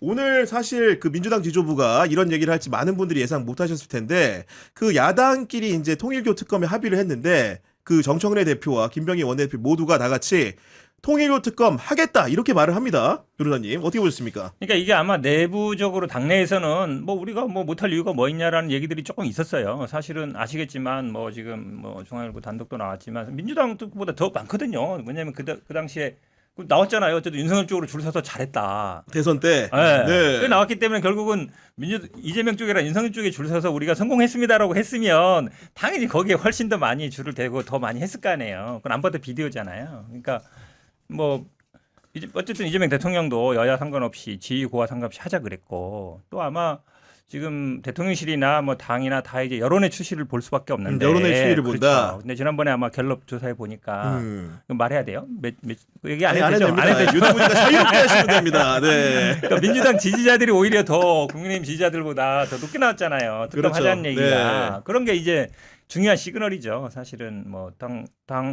오늘 사실 그 민주당 지도부가 이런 얘기를 할지 많은 분들이 예상 못 하셨을 텐데 그 야당끼리 이제 통일교 특검에 합의를 했는데 그 정청래 대표와 김병희 원내대표 모두가 다 같이 통일교 특검 하겠다 이렇게 말을 합니다. 변호사님 어떻게 보셨습니까? 그러니까 이게 아마 내부적으로 당내에서는 뭐 우리가 뭐 못할 이유가 뭐 있냐라는 얘기들이 조금 있었어요. 사실은 아시겠지만 뭐 지금 뭐 중앙일보 단독도 나왔지만 민주당 쪽보다 더 많거든요. 왜냐하면 그 당시에 나왔잖아요. 어쨌든 윤석열 쪽으로 줄 서서 잘했다. 대선 때. 네. 네. 그게 나왔기 때문에 결국은 이재명 쪽이랑 윤석열 쪽에 줄 서서 우리가 성공했습니다라고 했으면 당연히 거기에 훨씬 더 많이 줄을 대고 더 많이 했을 거 아니에요. 그건 안 봐도 비디오잖아요. 그러니까 뭐 어쨌든 이재명 대통령도 여야 상관없이 지위 고하 상관없이 하자 그랬고 또 아마 지금 대통령실이나 뭐 당이나 다 이제 여론의 추이를 볼 수밖에 없는데 여론의 추이를 본다. 그렇죠. 근데 지난번에 아마 갤럽 조사해 보니까 말해야 돼요? 얘기 안 아니, 해도 되죠? 안 해도 됩니다. 유튜브니까 자유롭게 하시면 됩니다. 네. 그러니까 민주당 지지자들이 오히려 더 국민의힘 지지자들보다 더 높게 나왔잖아요. 특검하자는 그렇죠. 얘기가. 네. 그런 게 이제 중요한 시그널이죠. 사실은 뭐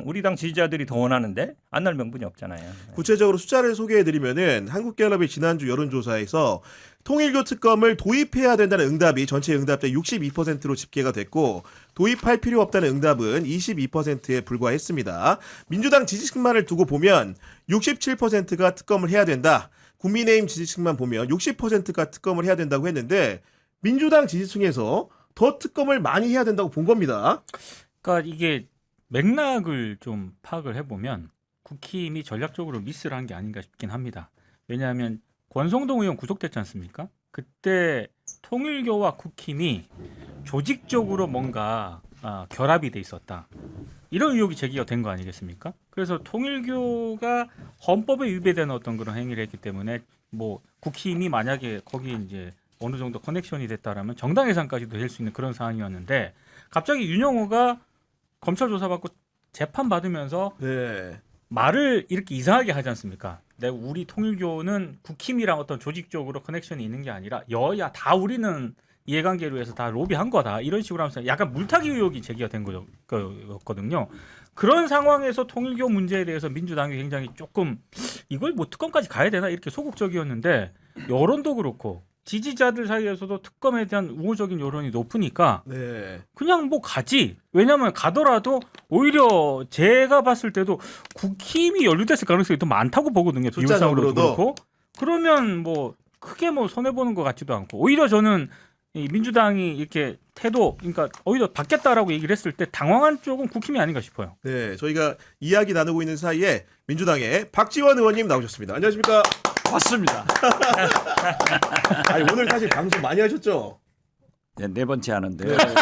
우리 당 지지자들이 더 원하는데 안 날 명분이 없잖아요. 구체적으로 숫자를 소개해드리면은 한국갤럽이 지난주 여론조사에서 통일교 특검을 도입해야 된다는 응답이 전체 응답자 62%로 집계가 됐고 도입할 필요 없다는 응답은 22%에 불과했습니다. 민주당 지지층만을 두고 보면 67%가 특검을 해야 된다. 국민의힘 지지층만 보면 60%가 특검을 해야 된다고 했는데 민주당 지지층에서 더 특검을 많이 해야 된다고 본 겁니다. 그러니까 이게 맥락을 좀 파악을 해보면 국힘이 전략적으로 미스를 한 게 아닌가 싶긴 합니다. 왜냐하면 권성동 의원 구속됐지 않습니까? 그때 통일교와 국힘이 조직적으로 뭔가 결합이 돼 있었다. 이런 의혹이 제기가 된 거 아니겠습니까? 그래서 통일교가 헌법에 위배되는 어떤 그런 행위를 했기 때문에 뭐 국힘이 만약에 거기 이제 어느 정도 커넥션이 됐다라면 정당 해산까지도 될 수 있는 그런 상황이었는데 갑자기 윤영호가 검찰 조사받고 재판 받으면서 네. 말을 이렇게 이상하게 하지 않습니까? 우리 통일교는 국힘이랑 어떤 조직적으로 커넥션이 있는 게 아니라 여야 다 우리는 이해관계로 해서 다 로비한 거다 이런 식으로 하면서 약간 물타기 의혹이 제기가 된 거였거든요. 그런 상황에서 통일교 문제에 대해서 민주당이 굉장히 조금 이걸 뭐 특검까지 가야 되나 이렇게 소극적이었는데 여론도 그렇고 지지자들 사이에서도 특검에 대한 우호적인 여론이 높으니까 네. 그냥 뭐 가지. 왜냐하면 가더라도 오히려 제가 봤을 때도 국힘이 연루됐을 가능성이 더 많다고 보거든요. 비율상으로도 그렇고. 그러면 뭐 크게 뭐 손해 보는 것 같지도 않고 오히려 저는 이 민주당이 이렇게 태도 그러니까 오히려 받겠다라고 얘기를 했을 때 당황한 쪽은 국힘이 아닌가 싶어요. 네, 저희가 이야기 나누고 있는 사이에 민주당의 박지원 의원님 나오셨습니다. 안녕하십니까? 맞습니다. 아니, 오늘 사실 방송 많이 하셨죠? 네 번째 하는데요. 네.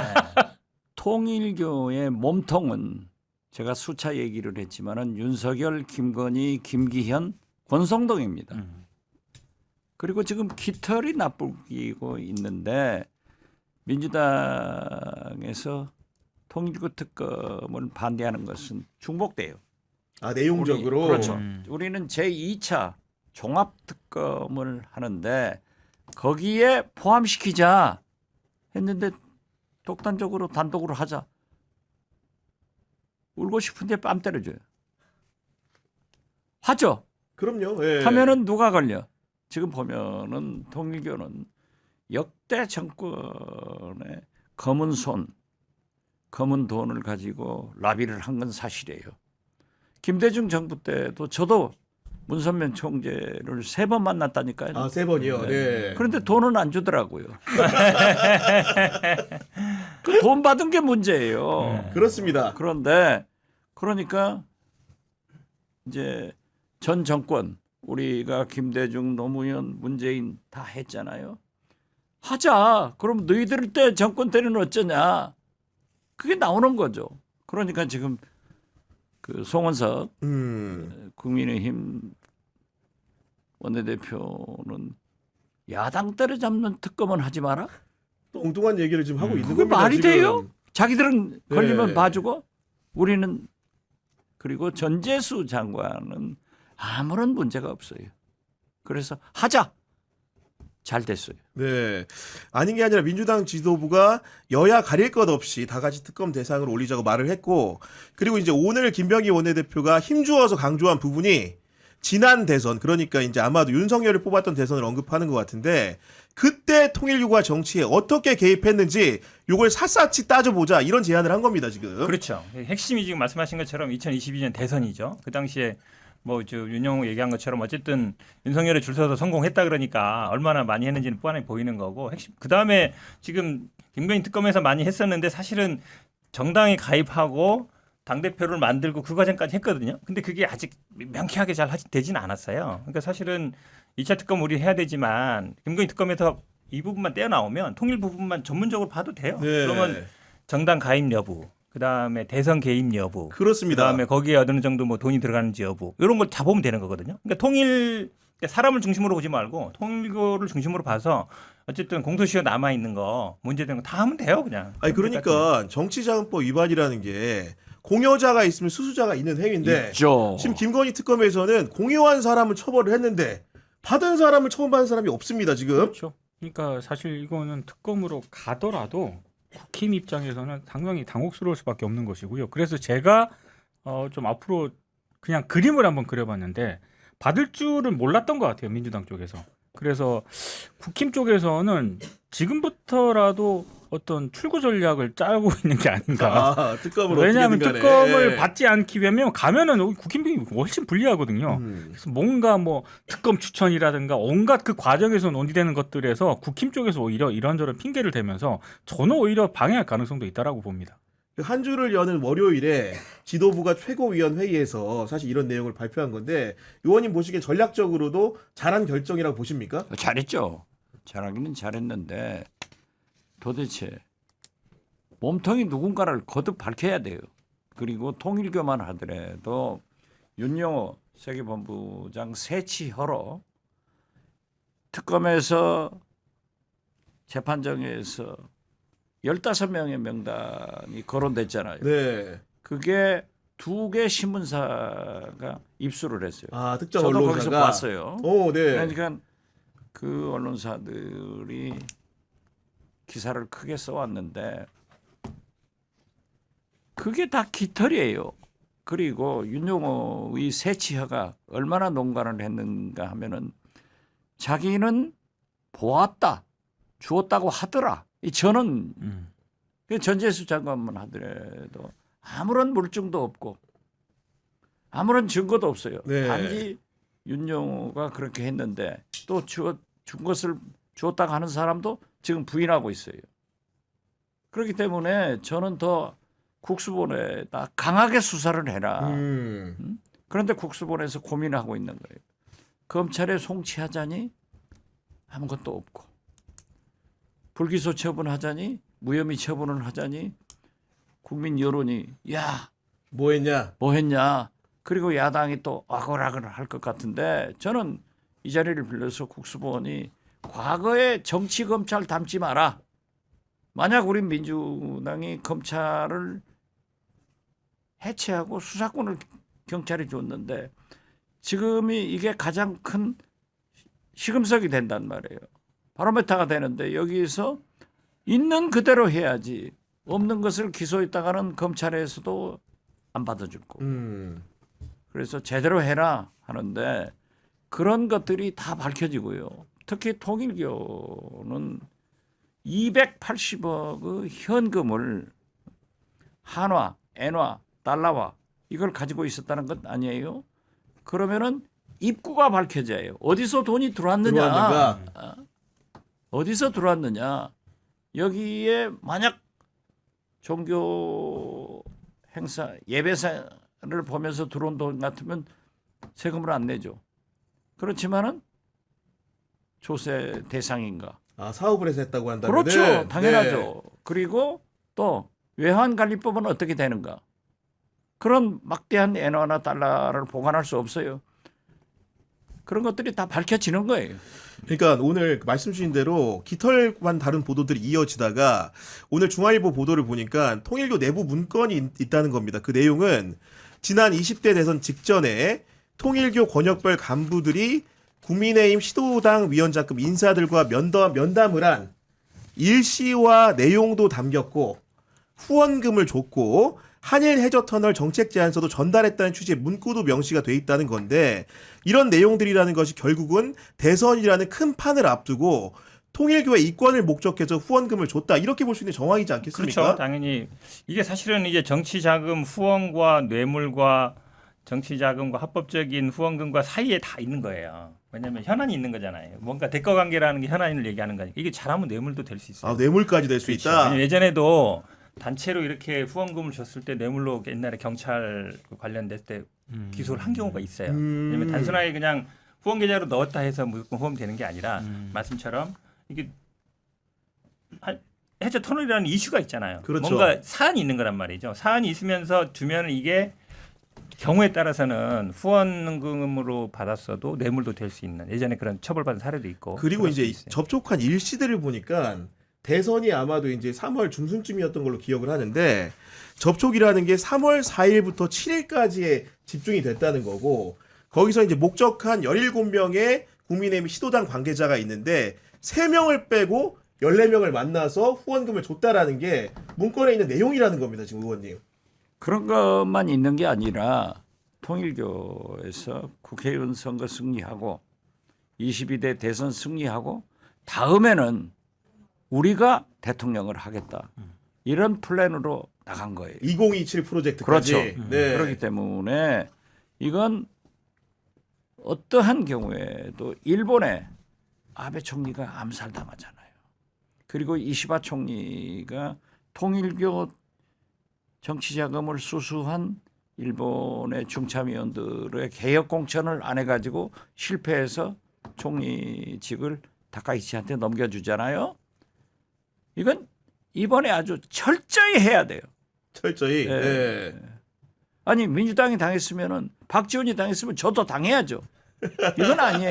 통일교의 몸통은 제가 수차 얘기를 했지만은 윤석열, 김건희, 김기현, 권성동입니다. 그리고 지금 깃털이 나쁘고 있는데 민주당에서 통일교 특검을 반대하는 것은 중복돼요. 아, 내용적으로. 그렇죠. 우리는 제2차 종합 특검을 하는데 거기에 포함시키자 했는데 독단적으로 단독으로 하자. 울고 싶은데 뺨 때려줘요. 하죠. 그럼요. 예. 하면은 누가 걸려? 지금 보면은 통일교는 역대 정권의 검은 손, 검은 돈을 가지고 라비를 한 건 사실이에요. 김대중 정부 때도 저도 문선명 총재를 3번 만났다니까요. 아, 3번이요. 네. 그런데 돈은 안 주더라고요. 그 돈 받은 게 문제예요. 그렇습니다. 그런데 그러니까 이제 전 정권 우리가 김대중, 노무현, 문재인 다 했잖아요. 하자. 그럼 너희들 때 정권 때는 어쩌냐. 그게 나오는 거죠. 그러니까 지금 그 송원석 국민의힘 원내대표는 야당 때려잡는 특검은 하지 마라. 또 엉뚱한 얘기를 지금 하고 있는 그게 겁니다. 말이 지금. 돼요? 자기들은 걸리면 네. 봐주고 우리는 그리고 전재수 장관은 아무런 문제가 없어요. 그래서 하자. 잘 됐어요. 네. 아닌 게 아니라 민주당 지도부가 여야 가릴 것 없이 다 같이 특검 대상으로 올리자고 말을 했고 그리고 이제 오늘 김병희 원내대표가 힘주어서 강조한 부분이 지난 대선, 그러니까 이제 아마도 윤석열을 뽑았던 대선을 언급하는 것 같은데, 그때 통일교가 정치에 어떻게 개입했는지 요걸 샅샅이 따져보자, 이런 제안을 한 겁니다 지금. 그렇죠. 핵심이 지금 말씀하신 것처럼 2022년 대선이죠. 그 당시에 뭐 윤영호 얘기한 것처럼 어쨌든 윤석열에 줄 서서 성공했다 그러니까 얼마나 많이 했는지는 뻔히 보이는 거고, 핵심 그 다음에 지금 김건희 특검에서 많이 했었는데 사실은 정당에 가입하고 당 대표를 만들고 그 과정까지 했거든요. 근데 그게 아직 명쾌하게 잘 되지는 않았어요. 그러니까 사실은 2차 특검 우리 해야 되지만 김건희 특검에서 이 부분만 떼어나오면 통일 부분만 전문적으로 봐도 돼요. 네. 그러면 정당 가입 여부, 그다음에 대선 개입 여부, 그렇습니다. 그다음에 거기에 어느 정도 뭐 돈이 들어가는지 여부, 이런 걸 다 보면 되는 거거든요. 그러니까 그러니까 사람을 중심으로 보지 말고 통일교를 중심으로 봐서 어쨌든 공소시효 남아 있는 거, 문제되는 거 다 하면 돼요, 그냥. 아니 그러니까 정치자금법 위반이라는 게 공여자가 있으면 수수자가 있는 행위인데, 있죠. 지금 김건희 특검에서는 공여한 사람을 처벌을 했는데 받은 사람을 처벌받은 사람이 없습니다 지금. 그렇죠. 그러니까 사실 이거는 특검으로 가더라도 국힘 입장에서는 상당히 당혹스러울 수밖에 없는 것이고요. 그래서 제가 좀 앞으로 그냥 그림을 한번 그려봤는데 받을 줄은 몰랐던 것 같아요, 민주당 쪽에서. 그래서 국힘 쪽에서는 지금부터라도 어떤 출구 전략을 짜고 있는 게 아닌가. 아, 특검을 왜냐하면 어떻게든 간에. 특검을 예. 받지 않기 위하면 가면은 국힘이 훨씬 불리하거든요. 그래서 뭔가 뭐 특검 추천이라든가 온갖 그 과정에서 논의되는 것들에서 국힘 쪽에서 오히려 이런저런 핑계를 대면서 저는 오히려 방해할 가능성도 있다라고 봅니다. 한 주를 여는 월요일에 지도부가 최고위원회의에서 사실 이런 내용을 발표한 건데, 의원님 보시기에 전략적으로도 잘한 결정이라고 보십니까? 잘했죠. 잘하기는 잘했는데 도대체 몸통이 누군가를 거듭 밝혀야 돼요. 그리고 통일교만 하더라도 윤영호 세계본부장 세치허로 특검에서 재판정에서 15명의 명단이 거론됐잖아요. 네. 그게 2개 신문사가 입수를 했어요. 아, 특정 저도 언론사가. 거기서 봤어요. 오, 네. 그러니까 그 언론사들이 기사를 크게 써왔는데 그게 다 깃털이에요. 그리고 윤용호의 세치허가 얼마나 농간을 했는가 하면은 자기는 보았다, 주었다고 하더라. 저는 전재수 장관만 하더라도 아무런 물증도 없고 아무런 증거도 없어요. 네. 단지 윤용호가 그렇게 했는데 또 준 것을 주었다고 하는 사람도 지금 부인하고 있어요. 그렇기 때문에 저는 더 국수본에다 강하게 수사를 해라. 그런데 국수본에서 고민하고 있는 거예요. 검찰에 송치하자니 아무것도 없고 불기소 처분하자니 무혐의 처분을 하자니 국민 여론이 야 뭐 했냐? 뭐 했냐. 그리고 야당이 또 와글와글 할 것 같은데 저는 이 자리를 빌려서 국수본이 과거에 정치 검찰 닮지 마라. 만약 우리 민주당이 검찰을 해체하고 수사권을 경찰에 줬는데 지금이 이게 가장 큰 시금석이 된단 말이에요. 바로메타가 되는데 여기서 있는 그대로 해야지. 없는 것을 기소했다가는 검찰에서도 안 받아줄 거고. 그래서 제대로 해라 하는데 그런 것들이 다 밝혀지고요. 특히 통일교는 280억의 현금을 한화, 엔화, 달러화 이걸 가지고 있었다는 것 아니에요? 그러면은 입구가 밝혀져요. 어디서 돈이 들어왔느냐? 어디서 들어왔느냐? 여기에 만약 종교 행사, 예배사를 보면서 들어온 돈 같으면 세금을 안 내죠. 그렇지만은 조세 대상인가? 아, 사업을 해서 했다고 한다면. 그렇죠. 당연하죠. 그리고 또 외환관리법은 어떻게 되는가? 그런 막대한 엔화나 달러를 보관할 수 없어요. 그런 것들이 다 밝혀지는 거예요. 그러니까 오늘 말씀 주신 대로 깃털만 다른 보도들이 이어지다가 오늘 중앙일보 보도를 보니까 통일교 내부 문건이 있다는 겁니다. 그 내용은 지난 20대 대선 직전에 통일교 권역별 간부들이 국민의힘 시도당 위원장급 인사들과 면담을 한 일시와 내용도 담겼고 후원금을 줬고 한일 해저 터널 정책 제안서도 전달했다는 취지의 문구도 명시가 돼 있다는 건데 이런 내용들이라는 것이 결국은 대선이라는 큰 판을 앞두고 통일교의 이권을 목적해서 후원금을 줬다 이렇게 볼 수 있는 정황이지 않겠습니까? 그렇죠. 당연히 이게 사실은 이제 정치 자금 후원과 뇌물과 정치 자금과 합법적인 후원금과 사이에 다 있는 거예요. 왜냐하면 현안이 있는 거잖아요. 뭔가 대가 관계라는 게 현안을 얘기하는 거니까 이게 잘하면 뇌물도 될 수 있어요. 아, 뇌물까지 될 수 그렇죠. 있다. 왜냐면 예전에도 단체로 이렇게 후원금을 줬을 때 뇌물로 옛날에 경찰 관련됐을 때 기소를 한 경우가 있어요. 왜냐면 단순하게 그냥 후원 계좌로 넣었다 해서 무조건 후원되는 게 아니라 말씀처럼 이게 해저 터널이라는 이슈가 있잖아요. 그렇죠. 뭔가 사안이 있는 거란 말이죠. 사안이 있으면서 주면 이게 경우에 따라서는 후원금으로 받았어도 뇌물도 될 수 있는 예전에 그런 처벌받은 사례도 있고. 그리고 그럴 수도 이제 있어요. 접촉한 일시들을 보니까 대선이 아마도 이제 3월 중순쯤이었던 걸로 기억을 하는데 접촉이라는 게 3월 4일부터 7일까지에 집중이 됐다는 거고 거기서 이제 목적한 17명의 국민의힘 시도당 관계자가 있는데 3명을 빼고 14명을 만나서 후원금을 줬다라는 게 문건에 있는 내용이라는 겁니다. 지금 의원님. 그런 것만 있는 게 아니라 통일교에서 국회의원 선거 승리하고 22대 대선 승리하고 다음에는 우리가 대통령을 하겠다. 이런 플랜으로 나간 거예요. 2027 프로젝트까지. 그렇죠. 네. 그렇기 때문에 이건 어떠한 경우에도 일본에 아베 총리가 암살당하잖아요. 그리고 이시바 총리가 통일교 정치자금을 수수한 일본의 중참위원들의 개혁 공천을 안 해가지고 실패해서 총리직을 다카이치한테 넘겨주잖아요. 이건 이번에 아주 철저히 해야 돼요. 철저히. 네. 네. 아니 민주당이 당했으면은 박지원이 당했으면 저도 당해야죠. 이건 아니에요.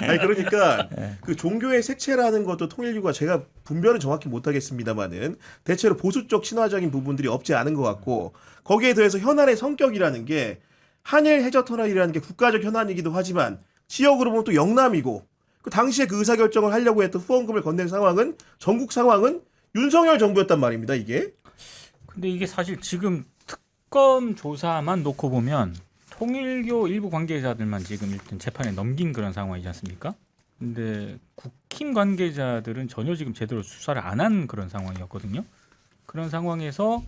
아니 그러니까 그 종교의 색채라는 것도 통일교가 제가 분별은 정확히 못하겠습니다만은 대체로 보수 쪽 친화적인 부분들이 없지 않은 것 같고 거기에 더해서 현안의 성격이라는 게 한일 해저 터널이라는 게 국가적 현안이기도 하지만 지역으로 보면 또 영남이고 그 당시에 그 의사결정을 하려고 했던 후원금을 건넨 상황은 전국 상황은 윤석열 정부였단 말입니다. 이게. 근데 이게 사실 지금 특검 조사만 놓고 보면 통일교 일부 관계자들만 지금 일단 재판에 넘긴 그런 상황이지 않습니까? 근데 국힘 관계자들은 전혀 지금 제대로 수사를 안 한 그런 상황이었거든요. 그런 상황에서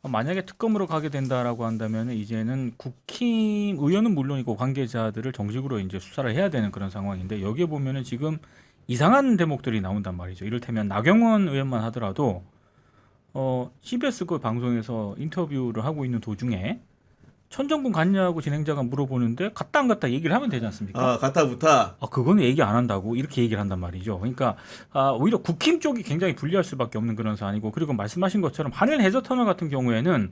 만약에 특검으로 가게 된다라고 한다면 이제는 국힘 의원은 물론이고 관계자들을 정식으로 이제 수사를 해야 되는 그런 상황인데 여기에 보면은 지금 이상한 대목들이 나온단 말이죠. 이를테면 나경원 의원만 하더라도 CBS 그 방송에서 인터뷰를 하고 있는 도중에 천정군 갔냐고 진행자가 물어보는데 갔다 안 갔다 얘기를 하면 되지 않습니까? 아 갔다부터. 그거는 얘기 안 한다고 이렇게 얘기를 한단 말이죠. 그러니까 오히려 국힘 쪽이 굉장히 불리할 수밖에 없는 그런 사안이고 그리고 말씀하신 것처럼 한일 해저 터널 같은 경우에는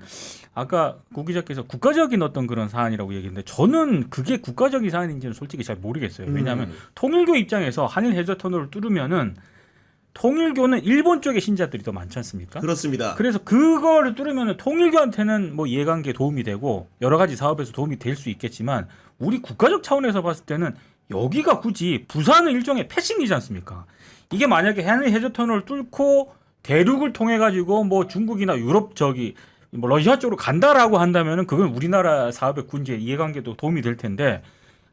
아까 구 기자께서 국가적인 어떤 그런 사안이라고 얘기했는데 저는 그게 국가적인 사안인지는 솔직히 잘 모르겠어요. 왜냐하면 통일교 입장에서 한일 해저 터널을 뚫으면은 통일교는 일본 쪽의 신자들이 더 많지 않습니까? 그렇습니다. 그래서 그거를 뚫으면 통일교한테는 뭐 이해관계에 도움이 되고 여러 가지 사업에서 도움이 될 수 있겠지만 우리 국가적 차원에서 봤을 때는 여기가 굳이 부산은 일종의 패싱이지 않습니까? 이게 만약에 한일 해저 터널을 뚫고 대륙을 통해 가지고 뭐 중국이나 유럽 뭐 러시아 쪽으로 간다라고 한다면은 그건 우리나라 사업의 군지에 이해관계도 도움이 될 텐데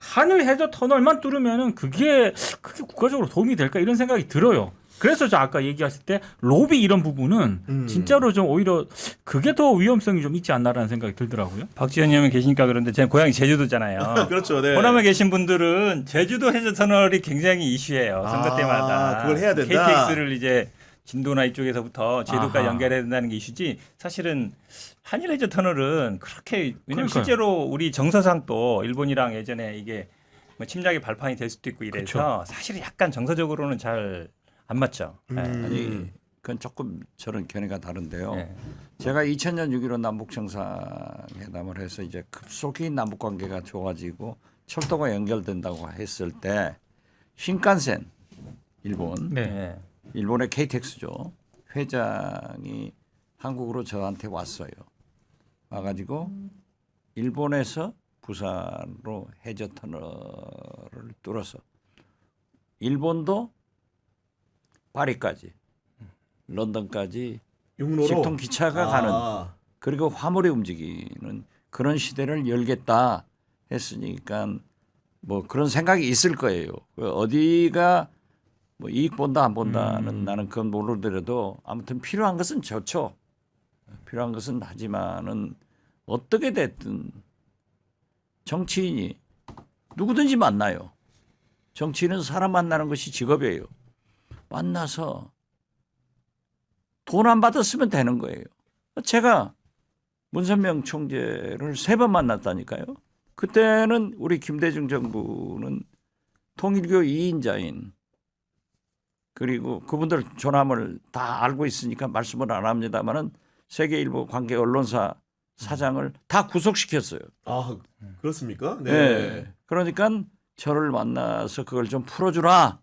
한일 해저 터널만 뚫으면은 그게 국가적으로 도움이 될까 이런 생각이 들어요. 그래서 저 아까 얘기했을 때 로비 이런 부분은 진짜로 좀 오히려 그게 더 위험성이 좀 있지 않나라는 생각이 들더라고요. 박지원 의원님 계시니까 그런데 제 고향이 제주도잖아요. 그렇죠. 네. 호남에 계신 분들은 제주도 해저 터널이 굉장히 이슈예요. 선거 때마다. 그걸 해야 된다. KTX를 이제 진도나 이쪽에서부터 제주도까지 아하. 연결해야 된다는 게 이슈지 사실은 한일 해저 터널은 그렇게 왜냐면 그러니까요. 실제로 우리 정서상 또 일본이랑 예전에 이게 뭐 침략의 발판이 될 수도 있고 이래서 사실은 약간 정서적으로는 잘 안 맞죠. 아니 그건 조금 저는 견해가 다른데요. 네. 제가 2000년 6.15 남북 정상회담을 해서 이제 급속히 남북 관계가 좋아지고 철도가 연결된다고 했을 때 신칸센 일본 네. 일본의 KTX죠 회장이 한국으로 저한테 왔어요. 와가지고 일본에서 부산으로 해저 터널을 뚫어서 일본도 파리까지 런던까지 육로로 직통 기차가 가는 그리고 화물이 움직이는 그런 시대를 열겠다 했으니까 뭐 그런 생각이 있을 거예요. 어디가 뭐 이익 본다 안 본다는 나는 그건 모르더라도 아무튼 필요한 것은 좋죠. 필요한 것은 하지만은 어떻게 됐든 정치인이 누구든지 만나요. 정치인은 사람 만나는 것이 직업이에요. 만나서 돈 안 받았으면 되는 거예요. 제가 문선명 총재를 3번 만났다니까요. 그때는 우리 김대중 정부는 통일교 2인자인 그리고 그분들 존함을 다 알고 있으니까 말씀을 안 합니다만은 세계일보 관계 언론사 사장을 다 구속시켰어요. 아 그렇습니까? 네. 그러니까 저를 만나서 그걸 좀 풀어주라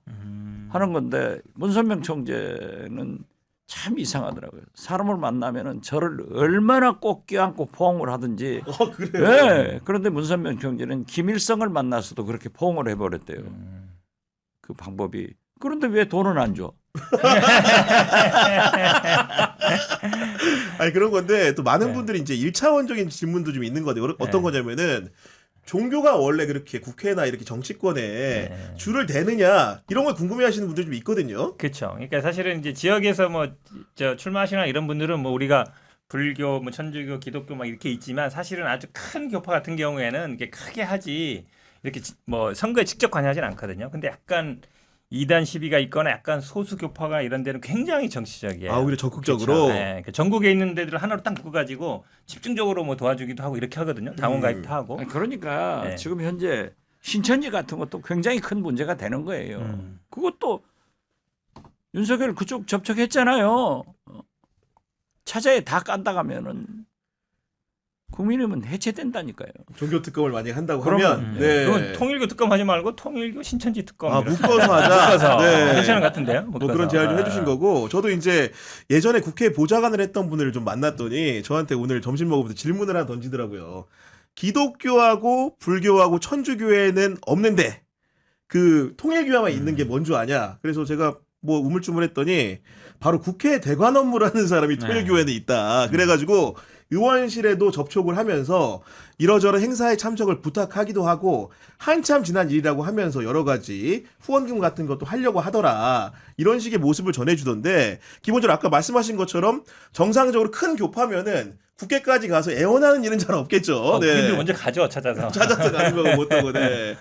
하는 건데 문선명 총재는 참 이상하더라고요. 사람을 만나면은 저를 얼마나 꼭 껴안고 포옹을 하든지. 그래요? 네. 그런데 문선명 총재는 김일성을 만나서도 그렇게 포옹을 해버렸대요. 그 방법이. 그런데 왜 돈은 안 줘? 아니 그런 건데 또 많은 네. 분들이 이제 1차원적인 질문도 좀 있는 거예요. 어떤 네. 거냐면은 종교가 원래 그렇게 국회나 이렇게 정치권에 네. 줄을 대느냐 이런 걸 궁금해하시는 분들이 좀 있거든요. 그렇죠. 그러니까 사실은 이제 지역에서 뭐 저 출마하시나 이런 분들은 뭐 우리가 불교, 뭐 천주교, 기독교 막 이렇게 있지만 사실은 아주 큰 교파 같은 경우에는 이게 크게 하지 이렇게 뭐 선거에 직접 관여하진 않거든요. 근데 약간 이단 시비가 있거나 약간 소수 교파가 이런 데는 굉장히 정치적이에요. 오히려 적극적으로. 그렇죠. 네. 그러니까 전국에 있는 데들을 하나로 딱 묶어가지고 집중적으로 뭐 도와주기도 하고 이렇게 하거든요. 당원 가입도 하고. 그러니까 네. 지금 현재 신천지 같은 것도 굉장히 큰 문제가 되는 거예요. 그것도 윤석열 그쪽 접촉했잖아요. 차자에 다 깐다 가면은 국민의힘은 해체된다니까요. 종교 특검을 만약 한다고 그러면, 하면 네. 그건 통일교 특검 하지 말고 통일교 신천지 특검. 이렇게. 묶어서 하자. 묶어서. 네. 괜찮은 것 같은데요. 뭐 묶어서. 그런 제안을 좀 아. 해주신 거고 저도 이제 예전에 국회 보좌관을 했던 분을 좀 만났더니 저한테 오늘 점심 먹으면서 질문을 하나 던지더라고요. 기독교하고 불교하고 천주교회는 없는데 그 통일교회만 있는 게 뭔 줄 아냐. 그래서 제가 뭐 우물쭈물했더니 바로 국회 대관 업무를 하는 사람이 통일교회는 있다. 그래가지고 의원실에도 접촉을 하면서 이러저런 행사에 참석을 부탁하기도 하고 한참 지난 일이라고 하면서 여러 가지 후원금 같은 것도 하려고 하더라. 이런 식의 모습을 전해주던데 기본적으로 아까 말씀하신 것처럼 정상적으로 큰 교파면은 국회까지 가서 애원하는 일은 잘 없겠죠. 국민들 먼저 가죠 찾아서. 찾아서 가는 거고 못하고 네.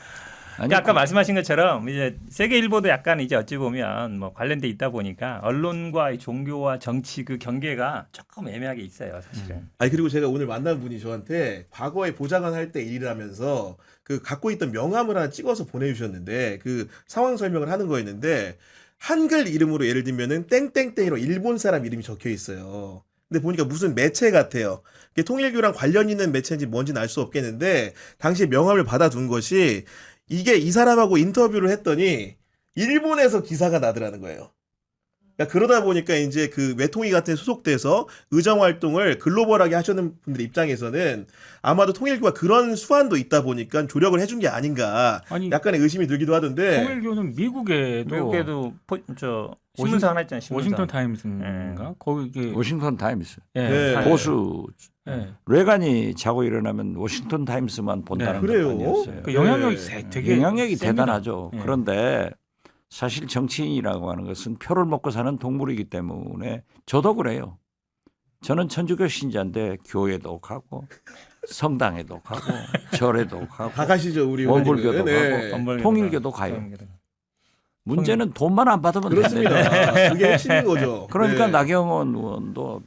아니, 그러니까 아까 말씀하신 것처럼 이제 세계일보도 약간 이제 어찌 보면 뭐 관련돼 있다 보니까 언론과 이 종교와 정치 그 경계가 조금 애매하게 있어요 사실은. 아니 그리고 제가 오늘 만난 분이 저한테 과거에 보좌관 할 때 일을 하면서 그 갖고 있던 명함을 하나 찍어서 보내주셨는데 그 상황 설명을 하는 거였는데 한글 이름으로 예를 들면은 땡땡땡이로 일본 사람 이름이 적혀 있어요. 근데 보니까 무슨 매체 같아요. 이게 통일교랑 관련 있는 매체인지 뭔지는 알 수 없겠는데 당시에 명함을 받아둔 것이 이게 이 사람하고 인터뷰를 했더니 일본에서 기사가 나더라는 거예요. 그러니까 그러다 보니까 이제 그 외통위 같은 데 소속돼서 의정 활동을 글로벌하게 하시는 분들 입장에서는 아마도 통일교가 그런 수완도 있다 보니까 조력을 해준 게 아닌가 아니 약간의 의심이 들기도 하던데 통일교는 미국에도 저 신문사 하나 있잖아요. 신문사. 워싱턴 타임스인가 거기 이게 워싱턴 타임스 예, 네. 다- 보수 예. 레간이 자고 일어나면 워싱턴 타임스만 본다는 네. 그래요? 것 아니었어요. 그 영향력이 네. 되게 영향력이 셉니다. 대단하죠. 예. 그런데 사실 정치인이라고 하는 것은 표를 먹고 사는 동물이기 때문에 저도 그래요. 저는 천주교 신자인데 교회도 가고 성당에도 가고 절에도 가고 다 가시죠 우리 원불교도 의원님은. 가고 원불교도 통일교도 가고. 가요. 문제는 돈만 안 받으면 그렇습니다. 된다. 그게 핵심인 거죠. 그러니까 네. 나경원 의원도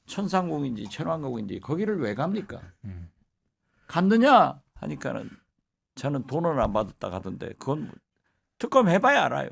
천상궁인지 천왕궁인지 거기를 왜 갑니까? 갔느냐 하니까는 저는 돈을 안 받았다 가던데 그건 특검 해봐야 알아요.